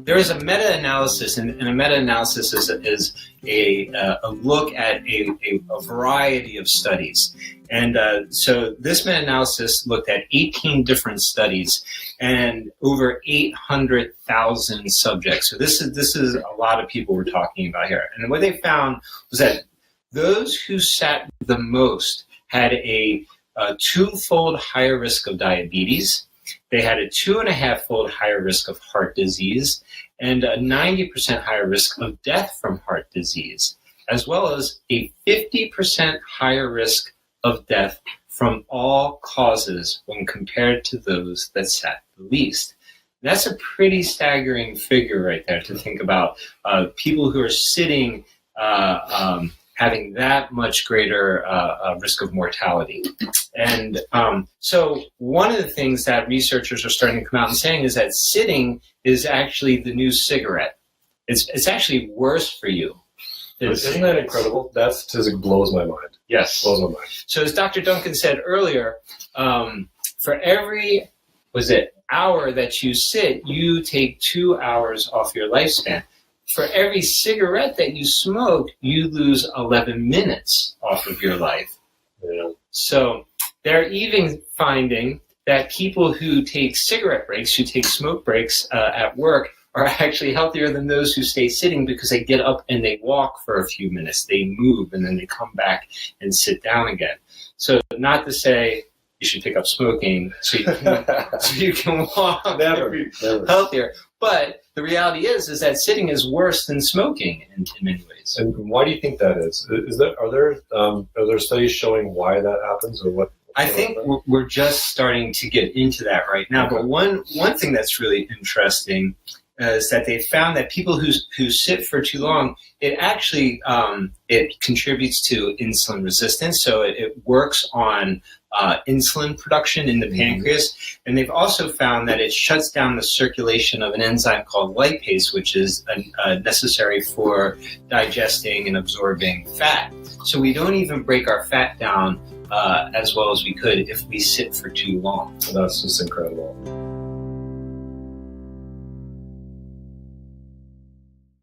There is a meta-analysis, and a meta-analysis is a look at a variety of studies. And so this meta-analysis looked at 18 different studies and over 800,000 subjects. So this is a lot of people we're talking about here. And what they found was that those who sat the most had a twofold higher risk of diabetes. They had a 2.5-fold higher risk of heart disease and a 90% higher risk of death from heart disease, as well as a 50% higher risk of death from all causes when compared to those that sat the least. That's a pretty staggering figure right there to think about people who are sitting having that much greater risk of mortality. And so one of the things that researchers are starting to come out and saying is that sitting is actually the new cigarette. It's actually worse for you. Isn't that incredible? That statistic blows my mind. Yes. Blows my mind. So as Dr. Duncan said earlier, for every, hour that you sit, you take 2 hours off your lifespan. For every cigarette that you smoke, you lose 11 minutes off of your life. Yeah. So they're even finding that people who take cigarette breaks, who take smoke breaks at work, are actually healthier than those who stay sitting because they get up and they walk for a few minutes. They move and then they come back and sit down again. So not to say you should pick up smoking so you can walk never. healthier. But the reality is that sitting is worse than smoking in many ways. And why do you think that is? Are there studies showing why that happens, or what? I think we're just starting to get into that right now. Okay. But one thing that's really interesting is that they found that people who sit for too long, it actually it contributes to insulin resistance. So it works on insulin production in the pancreas. And they've also found that it shuts down the circulation of an enzyme called lipase, which is necessary for digesting and absorbing fat. So we don't even break our fat down as well as we could if we sit for too long. That's just incredible.